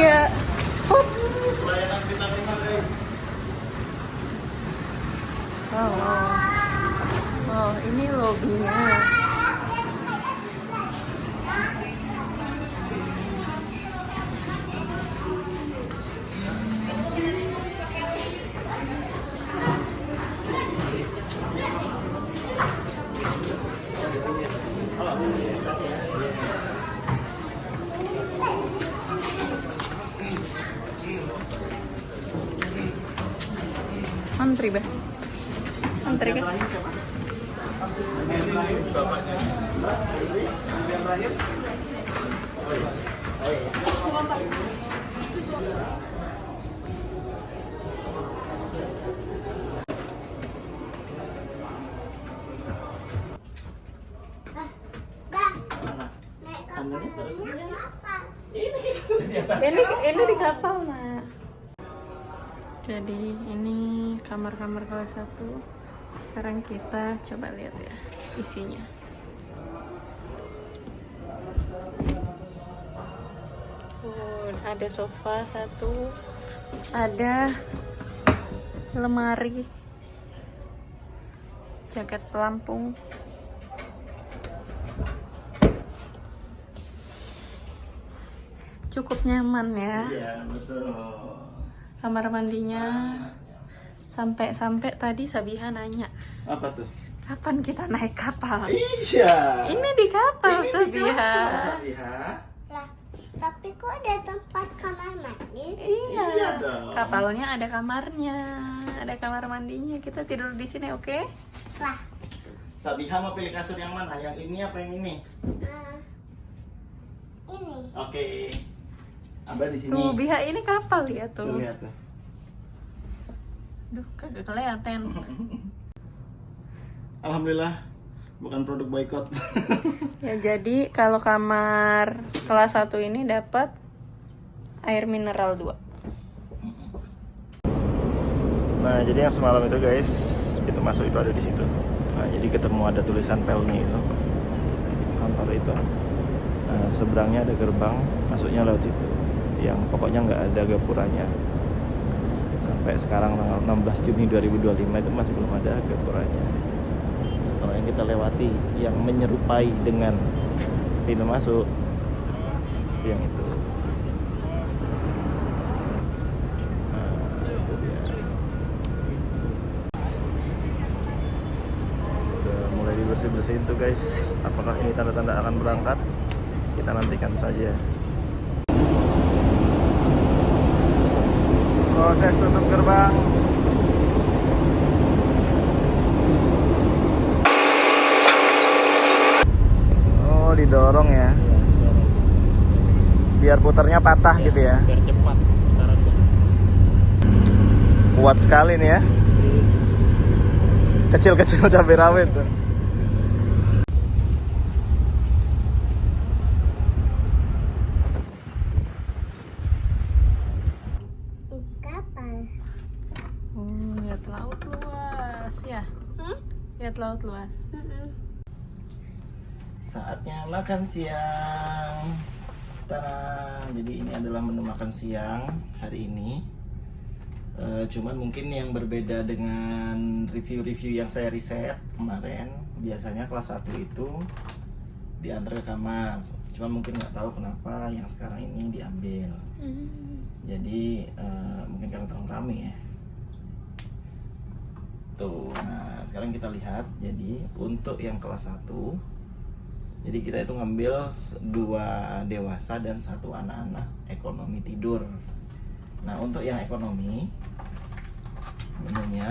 dia. Hop. Pelayanan bintang 5 guys. Oh, oh, ini lobbynya. Antri, Bah. Antri kan? Ini di kapal, Nak. Jadi ini kamar-kamar kelas 1. Sekarang kita coba lihat ya isinya. Ada sofa 1, ada lemari, jaket pelampung, cukup nyaman ya. Iya, betul. Kamar mandinya sampai tadi Sabiha nanya, Apa tuh? kapan kita naik kapal? Iya. Ini di kapal, Ini di Sabiha. kapal, Sabiha. Lah, tapi kok ada tempat kamar mandi? Iya. Iya dong. Kapalnya ada kamarnya, ada kamar mandinya. Kita tidur di sini, oke? Lah, Sabiha mau pilih kasur yang mana? Yang ini apa yang ini? ini. Oke. Abah di sini. Tuh, Biha ini kapal ya Tuh, tuh. lihat tuh. Duh, kagak kelihatan. Alhamdulillah bukan produk boykot. Ya jadi kalau kamar kelas 1 ini dapat air mineral 2. Nah, jadi yang semalam itu guys, pintu masuk itu ada di situ. Nah, jadi ketemu ada tulisan Pelni itu. Kantor itu. Nah, seberangnya ada gerbang, masuknya lewat situ. Yang pokoknya nggak ada gapuranya. Sampai sekarang tanggal 16 Juni 2025 itu masih belum ada gapuranya. Kalau yang kita lewati yang menyerupai dengan pintu masuk itu yang itu. Nah, itu dia. Udah mulai dibersih-bersihin tuh guys. Apakah ini tanda-tanda akan berangkat? Kita nantikan saja. Proses tutup gerbang. Oh, didorong ya. Biar putarnya patah gitu ya. Biar cepat putarannya. Kuat sekali nih ya. Kecil-kecil cabai rawit tuh. Kapal. Lihat laut luas ya. Lihat laut luas. Saatnya makan siang. Tada. Jadi ini adalah menu makan siang hari ini. Cuman mungkin yang berbeda dengan review-review yang saya riset kemarin. Biasanya kelas 1 itu diantar ke kamar. Cuman mungkin nggak tahu kenapa yang sekarang ini diambil. Jadi mungkin karena terlalu rame ya. Tuh, nah sekarang kita lihat. Jadi untuk yang kelas 1, jadi kita itu ngambil 2 dewasa dan 1 anak-anak ekonomi tidur. Nah untuk yang ekonomi menunya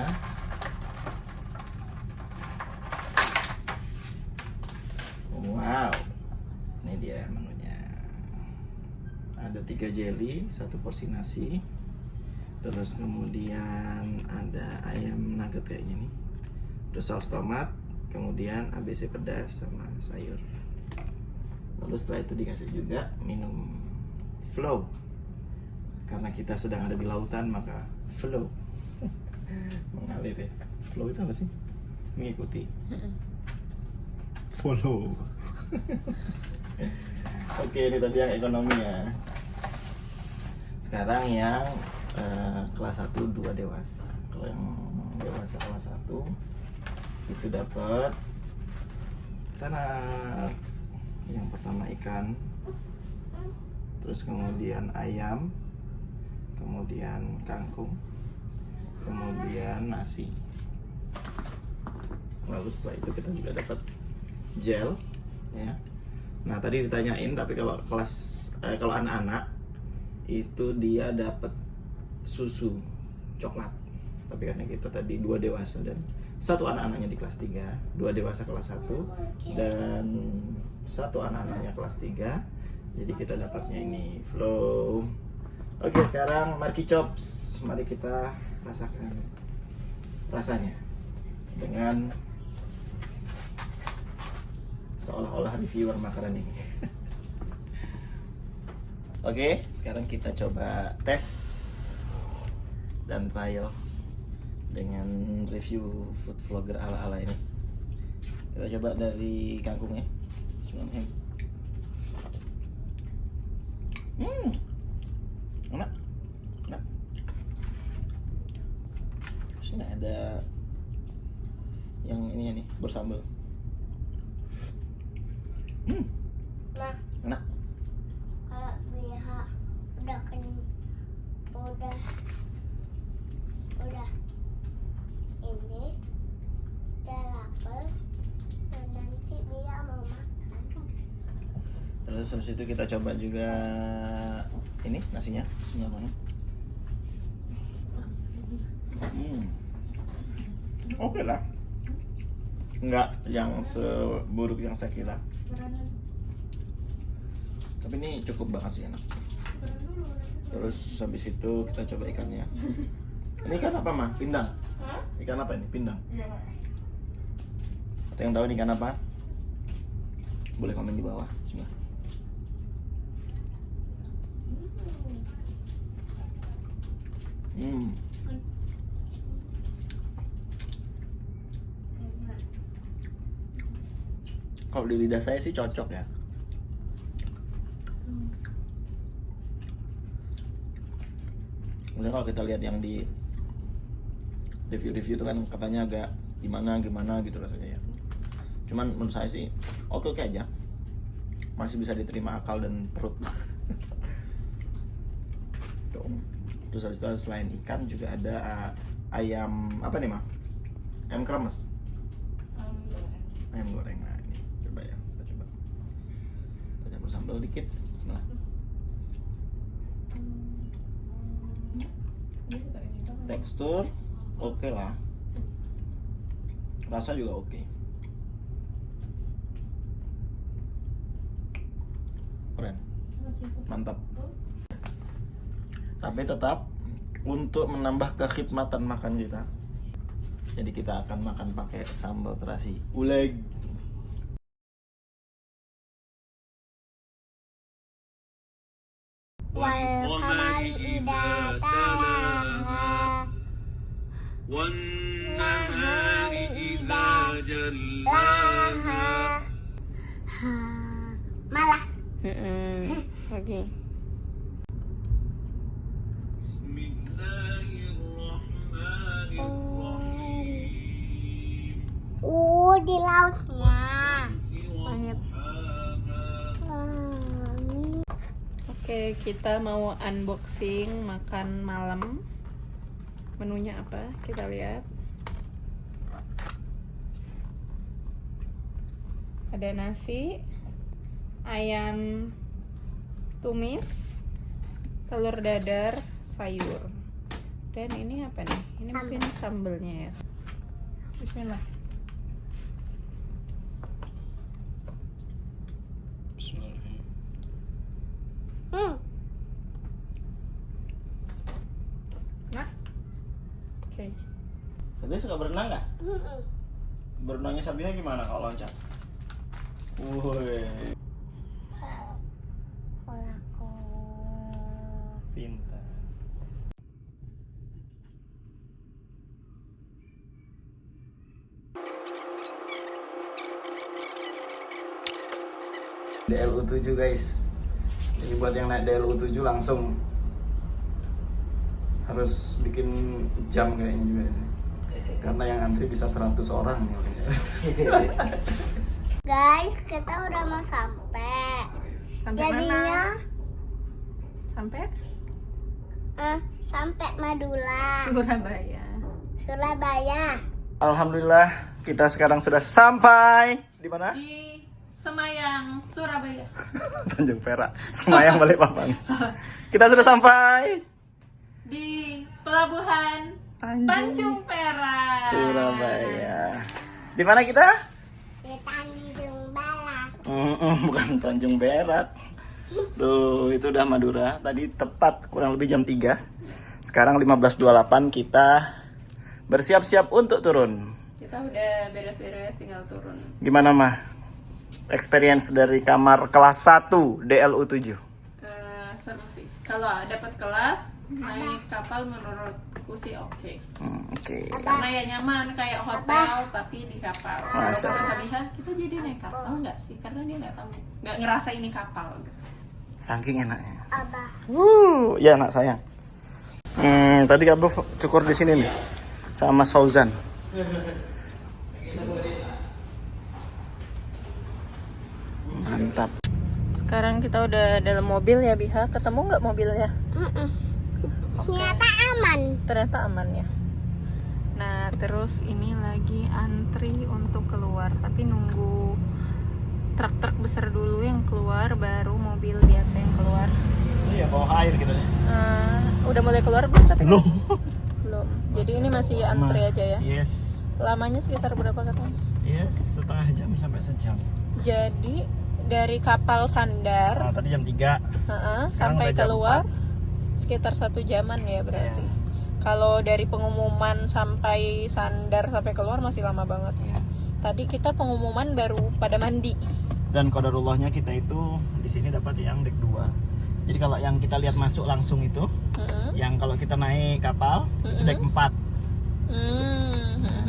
wow, ini dia menunya. Ada 3 jelly, 1 porsi nasi, terus kemudian ada ayam nugget kayak gini, terus saus tomat, kemudian ABC pedas sama sayur. Lalu setelah itu dikasih juga minum flow. Karena kita sedang ada di lautan, maka flow mengalir ya. Flow itu apa sih? Mengikuti. Follow. Oke, ini tadi yang ekonomi ya. Sekarang yang kelas 1 2 dewasa. Kalau yang dewasa kelas 1 itu dapat tanah. Yang pertama ikan, terus kemudian ayam, kemudian kangkung, kemudian nasi. Lalu setelah itu kita juga dapat gel, ya. Nah tadi ditanyain, tapi kalau kalau anak-anak itu dia dapat susu coklat. Tapi karena kita tadi 2 dewasa dan 1 anak-anaknya di kelas 3, 2 dewasa kelas 1 dan 1 anak-anaknya kelas 3, jadi kita dapatnya ini flow. Oke, sekarang Marky Chops, mari kita rasakan rasanya dengan seolah-olah reviewer makanan ini. Oke, sekarang kita coba tes dan trial dengan review food vlogger ala-ala ini. Kita coba dari kangkungnya. Bismillahirrahmanirrahim. Enak. Enak. Terus nggak ada yang ini nih bersambal. Nah, Enak. kalau pihak udah ini udah lapar dan nanti dia mau makan. Terus habis itu kita coba juga ini nasinya. Bismillahirrahmanirrahim. Oke lah. Enggak yang seburuk yang saya kira. Tapi ini cukup banget sih, enak. Terus habis itu kita coba ikannya. Ini ikan apa, mah? Pindang. Ikan apa ini? Pindang. Ada yang tahu ini ikan apa? Boleh komen di bawah. Bismillah. Kalau di lidah saya sih cocok ya. Kemudian kalau kita lihat yang di review-review itu kan katanya agak gimana gitu rasanya ya. Cuman menurut saya sih oke aja. Masih bisa diterima akal dan perut. Terus habis itu selain ikan juga ada ayam apa nih, mah? Ayam kremes. Ayam goreng. Nah ini coba ya, kita coba. Kita campur sambal dikit. Bismillah. Tekstur oke lah, rasa juga oke. Keren, mantap. Tapi tetap untuk menambah kekhidmatan makan kita, jadi kita akan makan pakai sambal terasi uleg. Wal kamali ida talaha wan nahari idza jallaha. malah Oke. di lautnya. Banget. Oke, kita mau unboxing makan malam. Menunya apa? Kita lihat. Ada nasi, ayam tumis, telur dadar, sayur. Dan ini apa nih? Ini mungkin sambelnya ya. Bismillah. Nah, oke. Sabia suka berenang nggak? Berenangnya Sabia gimana kalau loncat? Woi, pintar. DLU7 guys. Jadi buat yang naik DLU7 langsung harus bikin jam kayaknya juga ini. Karena yang antri bisa 100 orang nih. Guys, kita udah mau sampai. Sampai Jadinya mana? Sampai sampai Madura, Surabaya. Surabaya. Alhamdulillah kita sekarang sudah sampai di mana? Di Semayang, Surabaya. Tanjung Perak, Semayang Balikpapan. Kita sudah sampai Di Pelabuhan Tanjung Perak, Surabaya. Di mana kita? Di Tanjung Balak. Bukan Tanjung Perak. Tuh, itu udah Madura. Tadi tepat kurang lebih jam 3. Sekarang 15.28 kita bersiap-siap untuk turun. Kita udah beres-beres, tinggal turun. Gimana mah? Experience dari kamar kelas 1 DLU7. Seru sih. Kalau dapat kelas, naik kapal menurutku sih oke. Oke. Karena ya nyaman kayak hotel tapi di kapal. Kalau Masa. kata Sabiha, kita jadi naik kapal nggak sih? Karena dia nggak tahu, nggak ngerasa ini kapal. Saking enaknya. Abah. Ya anak sayang. Tadi Kak Bro cukur di sini nih sama Mas Fauzan. Mantap. Sekarang kita udah dalam mobil ya Biha. Ketemu nggak mobilnya? Ternyata aman. Ternyata aman ya. Nah terus ini lagi antri untuk keluar. Tapi nunggu truk-truk besar dulu yang keluar, baru mobil biasa yang keluar. Iya bawa air gitu ya. Udah mulai keluar belum? Tapi Belum. belum. Jadi ini masih antri aja ya. Yes. Lamanya sekitar berapa katanya? Yes, setengah jam sampai sejam. Jadi dari kapal Sandar Nah, tadi jam 3. Sekarang sampai udah jam keluar sekitar 1 jaman ya berarti. Iya. Kalau dari pengumuman sampai Sandar sampai keluar masih lama banget. Iya. Tadi kita pengumuman baru pada mandi. Dan qadarullahnya kita itu di sini dapat yang deck 2. Jadi kalau yang kita lihat masuk langsung itu, yang kalau kita naik kapal itu deck 4.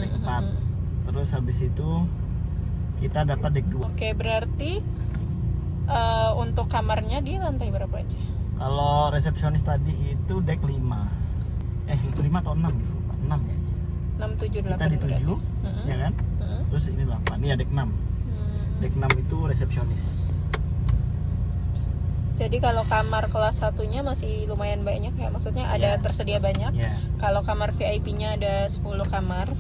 Deck 4. Terus habis itu kita dapat deck 2. Oke, berarti untuk kamarnya di lantai berapa aja? Kalau resepsionis tadi itu deck 5. 5 atau 6 gitu, Pak. 6 kayaknya. 6, 7, 8 Kita di 7, berarti. ya kan? Terus ini 8. Iya, deck 6. Deck 6 itu resepsionis. Jadi kalau kamar kelas 1-nya masih lumayan banyak ya, maksudnya ada Iya. tersedia banyak. Ya. Kalau kamar VIP-nya ada 10 kamar.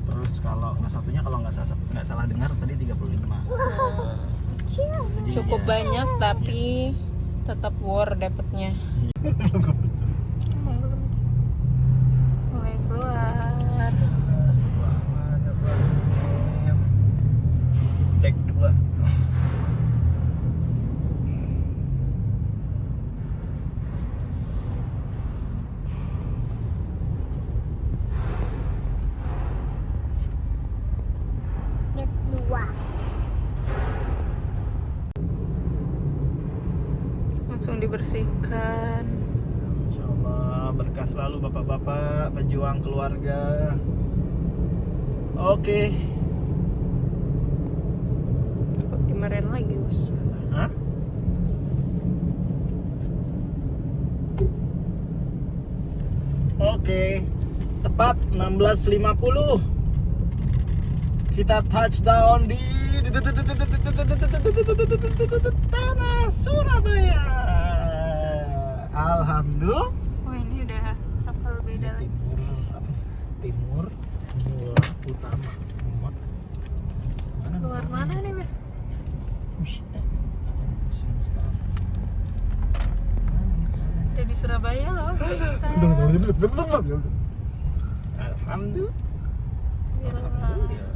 Terus kalau kelas 1-nya kalau nggak salah dengar tadi 35. Jadi, Cukup ya. banyak tapi tetap war dapetnya. Mulai keluar. Deck 2. Deck 2. Langsung dibersihkan. Insya Allah berkah selalu bapak-bapak pejuang keluarga. Oke. Kok dimarahin lagi, Us? Hah? Oke. Tepat 16.50. Kita touchdown di tanah Surabaya. Alhamdulillah. Oh, ini udah kapal beda lagi. Timur utama. Keluar mana nih, Be? Udah di Surabaya loh, kita. Alhamdulillah. Alhamdulillah.